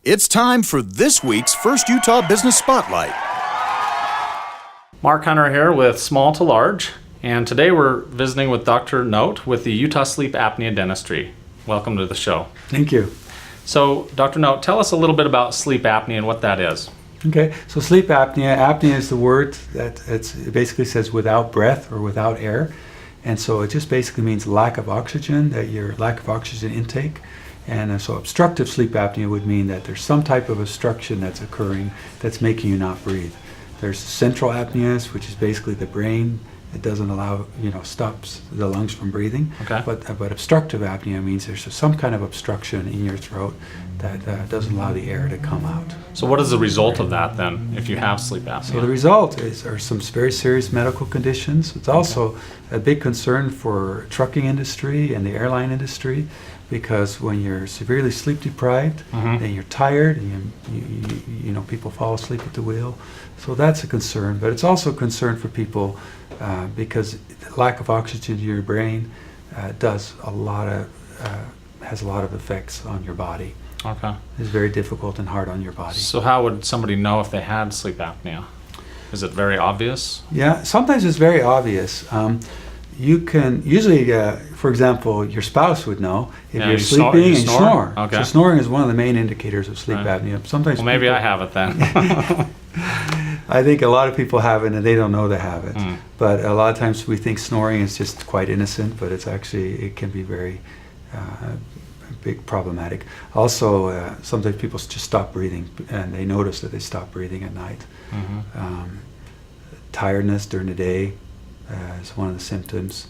It's time for this week's First Utah Business Spotlight. Mark Hunter here with Small to Large, and today we're visiting with Dr. Note with the Utah Sleep Apnea Dentistry. Welcome to the show. Thank you. So, Dr. Note, tell us a little bit about sleep apnea and what that is. Okay, so sleep apnea. Apnea is the word that it basically says without breath or without air. And so it just basically means lack of oxygen, that your lack of oxygen intake. And so obstructive sleep apnea would mean that there's some type of obstruction that's occurring that's making you not breathe. There's central apneas, which is basically the brain. It doesn't allow, stops the lungs from breathing. Okay. But obstructive apnea means there's some kind of obstruction in your throat that doesn't allow the air to come out. So what is the result of that then, if you have sleep apnea? So the result are some very serious medical conditions. It's also a big concern for trucking industry and the airline industry, because when you're severely sleep deprived, then you're tired, and people fall asleep at the wheel. So that's a concern. But it's also a concern for people because lack of oxygen to your brain has a lot of effects on your body. Okay. It's very difficult and hard on your body. So how would somebody know if they had sleep apnea? Is it very obvious? Yeah, sometimes it's very obvious. You can usually, for example, your spouse would know if you're sleeping and you snore. Okay. So snoring is one of the main indicators of sleep apnea. Sometimes maybe I have it then. I think a lot of people have it and they don't know they have it. But a lot of times we think snoring is just quite innocent, but it can be very big problematic. Also, sometimes people just stop breathing and they notice that they stop breathing at night. Tiredness during the day is one of the symptoms.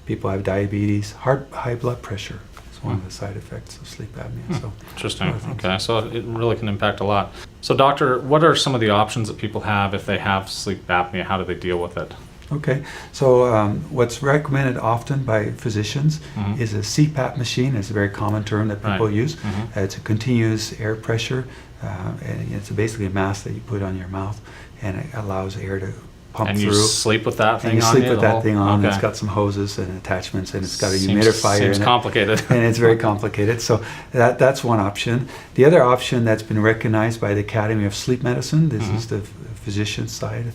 People have diabetes, high blood pressure is one of the side effects of sleep apnea. So interesting. Okay, so it really can impact a lot. So, doctor, what are some of the options that people have if they have sleep apnea? How do they deal with it? Okay, so what's recommended often by physicians is a CPAP machine. It's a very common term that people use. It's a continuous air pressure, and it's basically a mask that you put on your mouth, and it allows air to pump and through. And you sleep with that thing on? And you sleep with that thing on. Okay. It's got some hoses and attachments, and it's got a humidifier. Seems complicated. And it's very complicated. So that's one option. The other option that's been recognized by the Academy of Sleep Medicine, this is the physician side,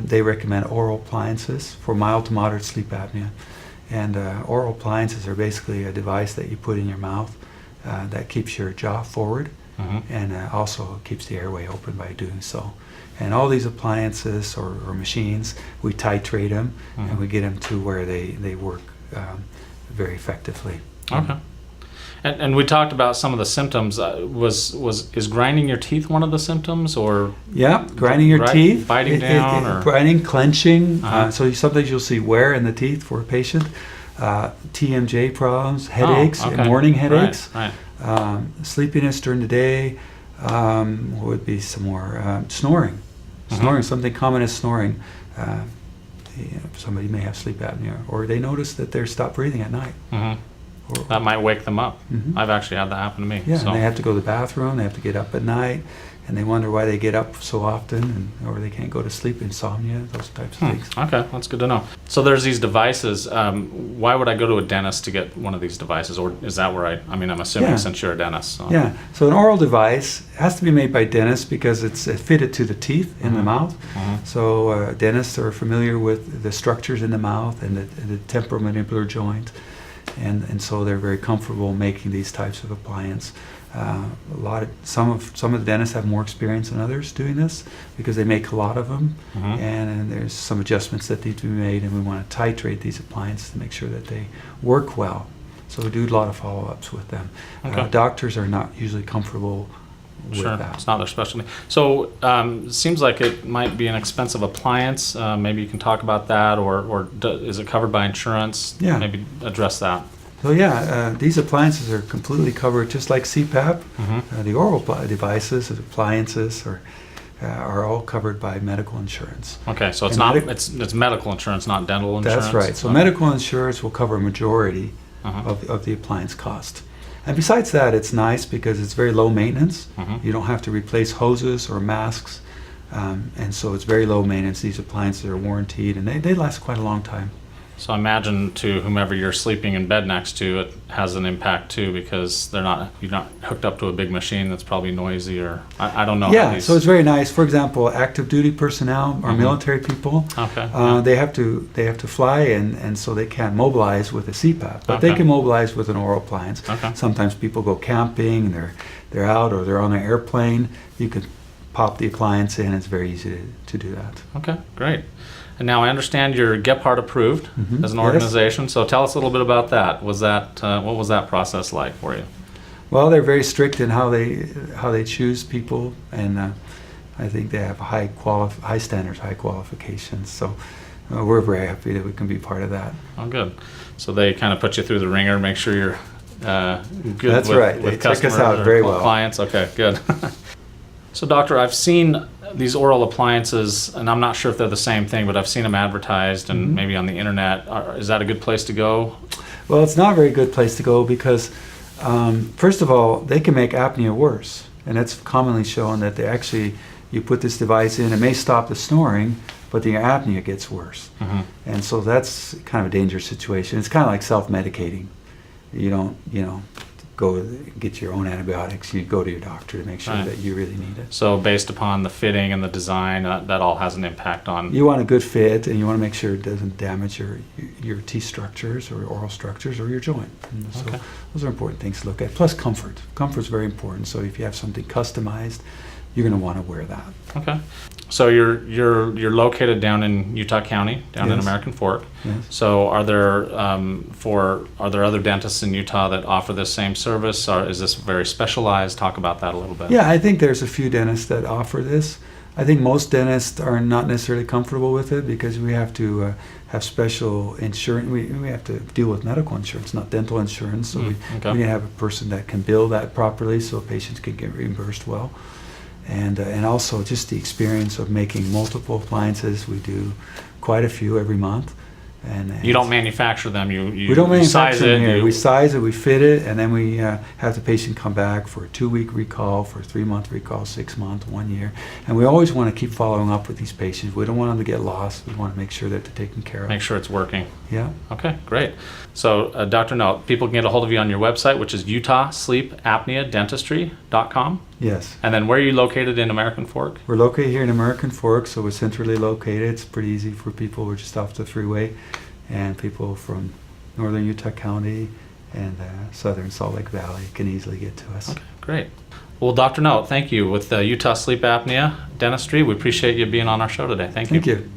they recommend oral appliances for mild to moderate sleep apnea. And oral appliances are basically a device that you put in your mouth that keeps your jaw forward and also keeps the airway open by doing so. And all these appliances or machines, we titrate them and we get them to where they work very effectively. Okay. And we talked about some of the symptoms. Is grinding your teeth one of the symptoms, or? Yeah, grinding your teeth, biting down, or grinding, clenching. So sometimes you'll see wear in the teeth for a patient. TMJ problems, headaches, morning headaches, right. Sleepiness during the day. What would be some more? Snoring. Snoring, something common is snoring. Somebody may have sleep apnea, or they notice that they stop breathing at night. That might wake them up. I've actually had that happen to me. Yeah, and they have to go to the bathroom, they have to get up at night, and they wonder why they get up so often, or they can't go to sleep, insomnia, those types of things. Okay, that's good to know. So there's these devices. Why would I go to a dentist to get one of these devices, or is that where I'm assuming since you're a dentist. So. Yeah, so an oral device has to be made by dentists because it's fitted to the teeth in the mouth. So dentists are familiar with the structures in the mouth and the temporomandibular joint. And so they're very comfortable making these types of appliances. Some of the dentists have more experience than others doing this because they make a lot of them, and there's some adjustments that need to be made, and we want to titrate these appliances to make sure that they work well. So we do a lot of follow-ups with them. Doctors are not usually comfortable with that. It's not their specialty. So it seems like it might be an expensive appliance. Maybe you can talk about that, or is it covered by insurance? Yeah. Maybe address that. So these appliances are completely covered, just like CPAP. The oral devices, the appliances are all covered by medical insurance. Okay, so it's medical insurance, not dental insurance. That's right. So medical insurance will cover a majority of the appliance cost. And besides that, it's nice because it's very low maintenance. You don't have to replace hoses or masks, and so it's very low maintenance. These appliances are warranted, and they last quite a long time. So I imagine to whomever you're sleeping in bed next to, it has an impact too, because you're not hooked up to a big machine that's probably noisy, or I don't know. how Yeah, these- so it's very nice. For example, active duty personnel or military people, Okay. Yeah. they have to fly, and so they can't mobilize with a CPAP, but they Okay. can mobilize with an oral appliance. Okay. Sometimes people go camping, they're out, or they're on an airplane. You can pop the appliance in. It's very easy to do that. Okay, great. And now I understand you're Gephardt approved Mhm. as an Yes. organization. So tell us a little bit about that. What was that process like for you? Well, they're very strict in how they choose people, and I think they have high standards, high qualifications. So we're very happy that we can be part of that. Oh, good. So they kind of put you through the ringer, make sure you're good. That's with, right. With They check us customers out or very well. clients. Okay, good. So, doctor, I've seen these oral appliances, and I'm not sure if they're the same thing, but I've seen them advertised and Mm-hmm. maybe on the internet. Is that a good place to go? Well, it's not a very good place to go because, first of all, they can make apnea worse. And it's commonly shown that you put this device in, it may stop the snoring, but the apnea gets worse. Mm-hmm. And so that's kind of a dangerous situation. It's kind of like self-medicating. You don't, go get your own antibiotics. You go to your doctor to make sure Right. that you really need it. So, based upon the fitting and the design, that all has an impact on. You want a good fit, and you want to make sure it doesn't damage your teeth structures or oral structures or your joint. And so Okay. those are important things to look at. Plus comfort. Comfort is very important. So if you have something customized, you're going to want to wear that. Okay. So you're located down in Utah County, down in Yes. American Fork. Yes. So are there other dentists in Utah that offer this same service, or is this very specialized? Talk about that a little bit. Yeah, I think there's a few dentists that offer this. I think most dentists are not necessarily comfortable with it because we have to have special insurance. We have to deal with medical insurance, not dental insurance. So we okay. need to have a person that can bill that properly so patients can get reimbursed well. And also just the experience of making multiple appliances. We do quite a few every month. And You don't manufacture them. we don't you size manufacture them it. here. We size it, we fit it, and then we have the patient come back for a 2-week recall, for a 3-month recall, 6-month, 1 year. And we always want to keep following up with these patients. We don't want them to get lost. We want to make sure that they're taken care of. Make sure it's working. Yeah. Okay, great. So, Dr. Note, people can get a hold of you on your website, which is utahsleepapneadentistry.com. Yes. And then where are you located in American Fork? We're located here in American Fork, so we're centrally located. It's pretty easy for people. We're just off the freeway, and people from northern Utah County and southern Salt Lake Valley can easily get to us. Okay, great. Well, Dr. Note, thank you. With Utah Sleep Apnea Dentistry, we appreciate you being on our show today. Thank you. Thank you.